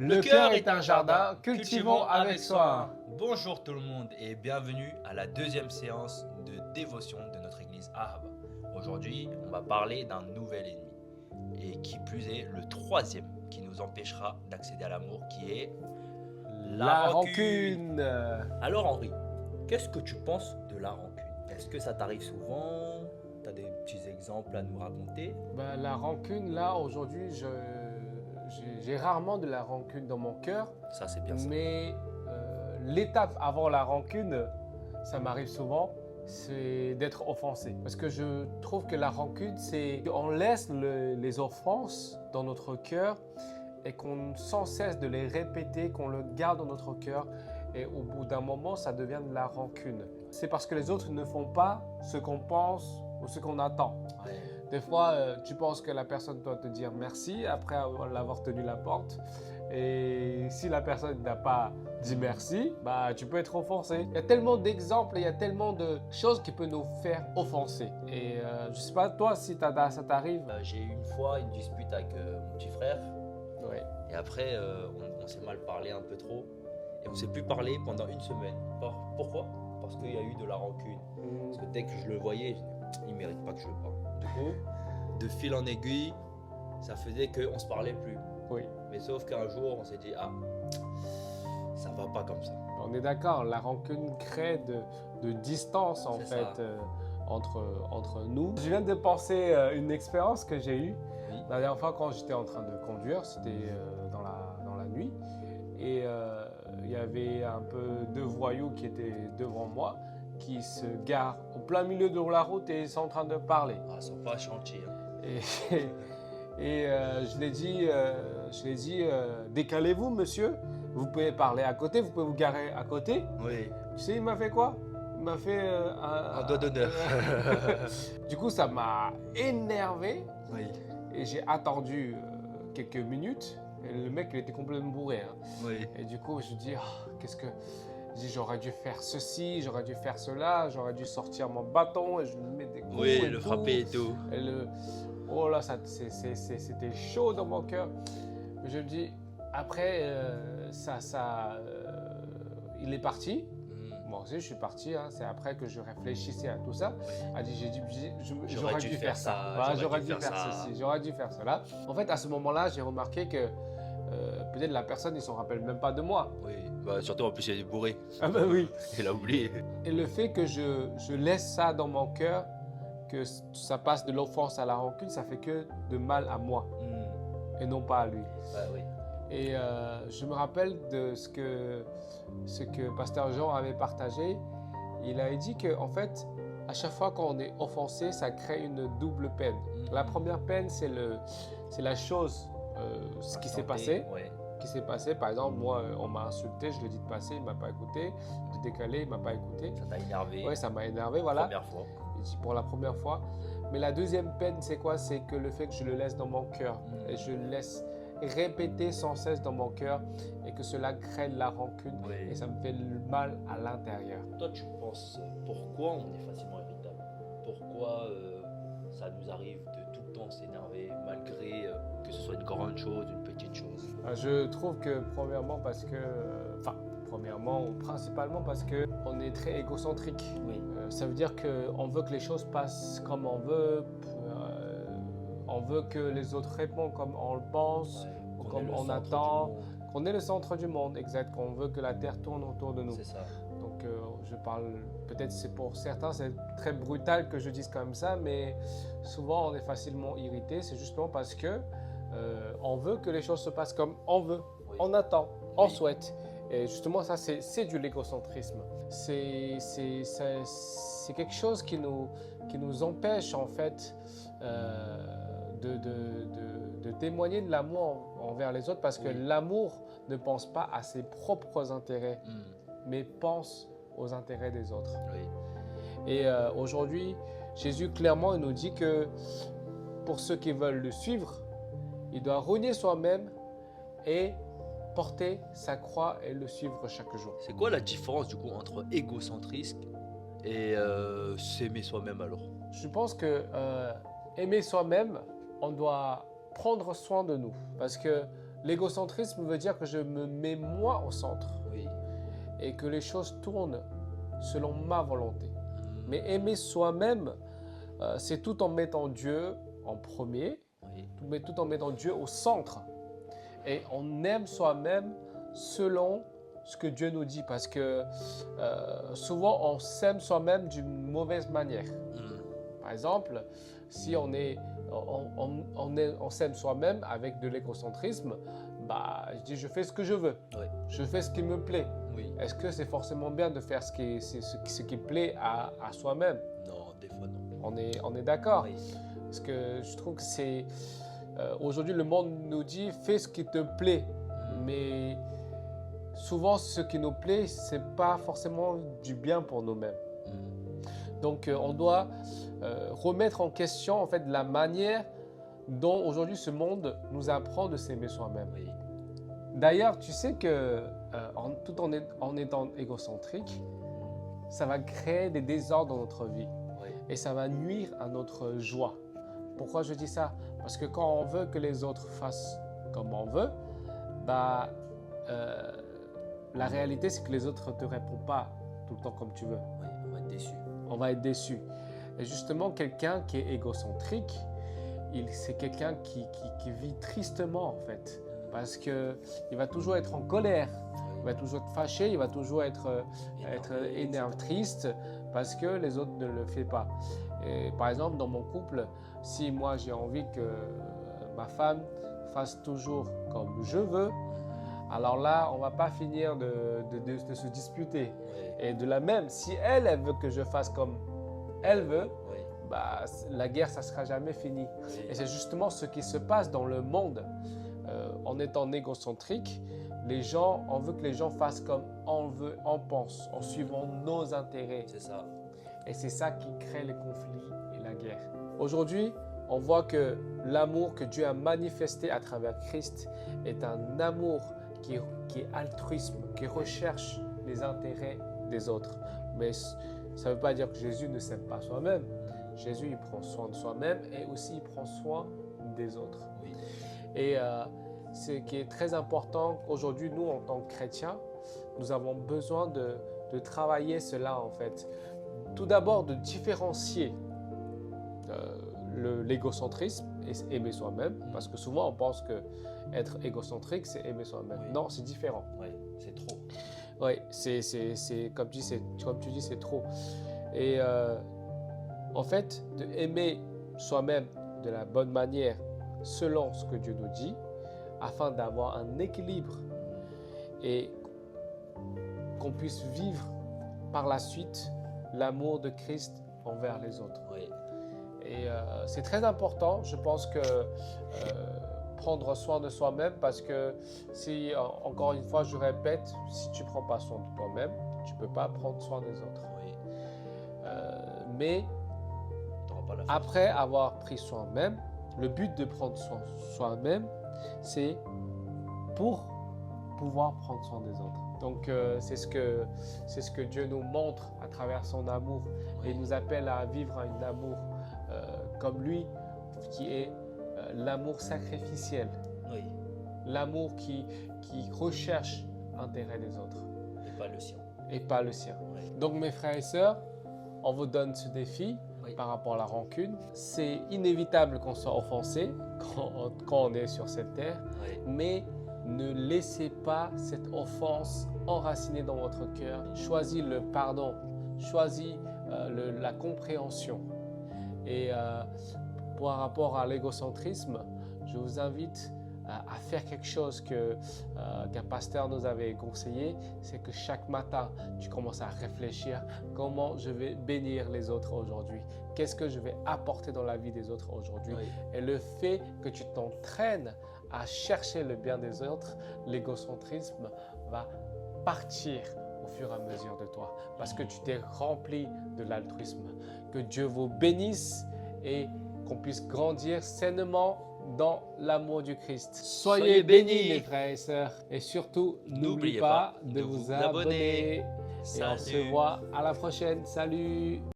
Le cœur est un jardin, cultivons avec soin. Bonjour tout le monde et bienvenue à la deuxième séance de dévotion de notre église Ahaba. Aujourd'hui, on va parler d'un nouvel ennemi et qui plus est le troisième qui nous empêchera d'accéder à l'amour, qui est La rancune. Alors Henri, qu'est-ce que tu penses de la rancune? Est-ce que ça t'arrive souvent? Tu as des petits exemples à nous raconter? La rancune, là, aujourd'hui, j'ai rarement de la rancune dans mon cœur. Ça, c'est bien ça. Mais l'étape avant la rancune, ça m'arrive souvent, c'est d'être offensé. Parce que je trouve que la rancune, c'est qu'on laisse les offenses dans notre cœur et qu'on sans cesse de les répéter, qu'on le garde dans notre cœur. Et au bout d'un moment, ça devient de la rancune. C'est parce que les autres ne font pas ce qu'on pense ou ce qu'on attend. Ouais. Des fois, tu penses que la personne doit te dire merci après l'avoir tenu la porte. Et si la personne n'a pas dit merci, tu peux être offensé. Il y a tellement d'exemples, il y a tellement de choses qui peuvent nous faire offenser. Et je ne sais pas, toi, si ça t'arrive. J'ai eu une fois une dispute avec mon petit frère. Ouais. Et après, on s'est mal parlé un peu trop. Et on ne s'est plus parlé pendant une semaine. Pourquoi? Parce qu'il y a eu de la rancune. Parce que dès que je le voyais, il ne mérite pas que je le parle. Du coup, de fil en aiguille, ça faisait qu'on ne se parlait plus. Oui. Mais sauf qu'un jour, on s'est dit, ça ne va pas comme ça. On est d'accord, la rancune crée de distance en C'est fait entre nous. Je viens de penser une expérience que j'ai eue. Oui. La dernière fois quand j'étais en train de conduire, c'était dans la nuit. Et il y avait un peu deux voyous qui étaient devant moi, qui se garent au plein milieu de la route et ils sont en train de parler. Ils ne sont pas chantiers. Et je l'ai dit, décalez-vous monsieur, vous pouvez parler à côté, vous pouvez vous garer à côté. Oui. Tu sais, il m'a fait quoi? Il m'a fait Un doigt d'honneur. Du coup, ça m'a énervé Oui. et j'ai attendu quelques minutes. Et le mec, il était complètement bourré. Hein. Oui. Et du coup, je dis, qu'est-ce que... Je dis, j'aurais dû faire ceci, j'aurais dû faire cela, j'aurais dû sortir mon bâton et je lui mets des coups. Oui, et le tout. frapper et tout. Et oh là, c'était chaud dans mon cœur. Je me dis, après, il est parti. Moi aussi, je suis parti. Hein. C'est après que je réfléchissais à tout ça. J'ai dit, j'aurais dû faire ça. Voilà, j'aurais dû faire ceci, j'aurais dû faire cela. En fait, à ce moment-là, j'ai remarqué que peut-être la personne, il ne s'en rappelle même pas de moi. Oui, surtout en plus, il est bourré. Ah ben oui. Il a oublié. Et le fait que je laisse ça dans mon cœur, que ça passe de l'offense à la rancune, ça fait que de mal à moi et non pas à lui. Oui. Et je me rappelle de ce que Pasteur Jean avait partagé. Il avait dit qu'en fait, à chaque fois qu'on est offensé, ça crée une double peine. La première peine, c'est la chose, ce qui s'est passé. Ouais. Qui s'est passé. Par exemple, moi, on m'a insulté, je l'ai dit de passer, il ne m'a pas écouté. J'ai décalé, il ne m'a pas écouté. Ça t'a énervé. Oui, ça m'a énervé, voilà. Première fois. Il dit pour la première fois. Mais la deuxième peine, c'est quoi? C'est que le fait que je le laisse dans mon cœur et je le laisse répéter sans cesse dans mon cœur et que cela crée de la rancune et ça me fait le mal à l'intérieur. Toi, tu penses pourquoi on est facilement irritable? Pourquoi ça nous arrive de tout le temps s'énerver malgré que ce soit une grande chose, une petite chose? Je trouve que principalement parce qu'on est très égocentrique. Oui. Ça veut dire qu'on veut que les choses passent comme on veut. On veut que les autres répondent comme on le pense, ou comme on attend, qu'on est le centre du monde, exact, qu'on veut que la Terre tourne autour de nous. C'est ça. Donc je parle, peut-être c'est pour certains, c'est très brutal que je dise comme ça, mais souvent on est facilement irrité, c'est justement parce que on veut que les choses se passent comme on veut, on attend, on souhaite. Et justement ça c'est du légocentrisme. C'est quelque chose qui nous empêche en fait de témoigner de l'amour envers les autres parce que l'amour ne pense pas à ses propres intérêts, mais pense aux intérêts des autres. Oui. Et aujourd'hui, Jésus clairement il nous dit que pour ceux qui veulent le suivre, il doit renier soi-même et porter sa croix et le suivre chaque jour. C'est quoi la différence du coup entre égocentrisme et s'aimer soi-même alors? Je pense que aimer soi-même, on doit prendre soin de nous. Parce que L'égocentrisme veut dire que je me mets moi au centre Oui. et que les choses tournent selon ma volonté. Mm. Mais aimer soi-même, c'est tout en mettant Dieu en premier, Oui. mais tout en mettant Dieu au centre. Et on aime soi-même selon ce que Dieu nous dit, parce que souvent on s'aime soi-même d'une mauvaise manière. Mm. Par exemple, si on s'aime soi-même avec de l'égocentrisme, bah, je dis je fais ce que je veux, Oui. je fais ce qui me plaît. Oui. Est-ce que c'est forcément bien de faire ce qui plaît à soi-même? Non, des fois non. On est d'accord. Oui. Parce que je trouve que c'est... aujourd'hui, le monde nous dit fais ce qui te plaît. Mm. Mais souvent, ce qui nous plaît, c'est pas forcément du bien pour nous-mêmes. Mm. Donc, on doit remettre en question en fait la manière dont aujourd'hui ce monde nous apprend de s'aimer soi-même. Oui. D'ailleurs, tu sais que tout en étant égocentrique, ça va créer des désordres dans notre vie Oui. et ça va nuire à notre joie. Pourquoi je dis ça? Parce que quand on veut que les autres fassent comme on veut, bah, la réalité c'est que les autres ne te répondent pas tout le temps comme tu veux. Oui, on va être déçu. On va être déçu. Et justement, quelqu'un qui est égocentrique, c'est quelqu'un qui vit tristement en fait. Parce qu'il va toujours être en colère, il va toujours être fâché, il va toujours être énervé, triste, parce que les autres ne le font pas. Et par exemple, dans mon couple, si moi j'ai envie que ma femme fasse toujours comme je veux, alors là, on ne va pas finir de se disputer. Oui. Et de la même, si elle veut que je fasse comme elle veut, Oui. bah, la guerre, ça ne sera jamais fini. Oui. Et c'est justement ce qui se passe dans le monde. En étant égocentrique, on veut que les gens fassent comme on veut, on pense, en suivant nos intérêts. C'est ça. Et c'est ça qui crée les conflits et la guerre. Aujourd'hui, on voit que l'amour que Dieu a manifesté à travers Christ est un amour qui est altruisme, qui recherche les intérêts des autres. Mais ça ne veut pas dire que Jésus ne s'aime pas soi-même. Jésus, il prend soin de soi-même et aussi il prend soin des autres. Oui. Et ce qui est très important aujourd'hui, nous, en tant que chrétiens, nous avons besoin de travailler cela, en fait. Tout d'abord, de différencier l'égocentrisme et aimer soi-même, parce que souvent, on pense que être égocentrique, c'est aimer soi-même. Oui. Non, c'est différent. Oui, c'est trop. Oui, comme tu dis, c'est trop. Et en fait, de aimer soi-même de la bonne manière, selon ce que Dieu nous dit, afin d'avoir un équilibre et qu'on puisse vivre par la suite l'amour de Christ envers les autres. Oui. Et c'est très important, je pense que prendre soin de soi-même, parce que si, encore une fois, je répète, si tu ne prends pas soin de toi-même, tu ne peux pas prendre soin des autres. Oui. Mais T'auras pas la force. après avoir pris soin même, le but de prendre soin de soi-même, c'est pour pouvoir prendre soin des autres. Donc c'est ce que Dieu nous montre à travers son amour et nous appelle à vivre un amour comme lui, qui est l'amour sacrificiel, Oui. l'amour qui recherche l'intérêt des autres Et pas le sien. et pas le sien. Oui. Donc mes frères et sœurs, on vous donne ce défi. Oui. Par rapport à la rancune, c'est inévitable qu'on soit offensé quand on est sur cette terre, Oui. mais ne laissez pas cette offense enracinée dans votre cœur. Choisis le pardon, choisis la compréhension. Et par rapport à l'égocentrisme, je vous invite à faire quelque chose qu'un pasteur nous avait conseillé, c'est que chaque matin, tu commences à réfléchir comment je vais bénir les autres aujourd'hui, qu'est-ce que je vais apporter dans la vie des autres aujourd'hui. Oui. Et le fait que tu t'entraînes à chercher le bien des autres, l'égocentrisme va partir au fur et à mesure de toi, parce que tu t'es rempli de l'altruisme. Que Dieu vous bénisse et qu'on puisse grandir sainement dans l'amour du Christ. Soyez bénis, mes frères et sœurs. Et surtout, n'oubliez pas de vous abonner. Et on se voit à la prochaine. Salut!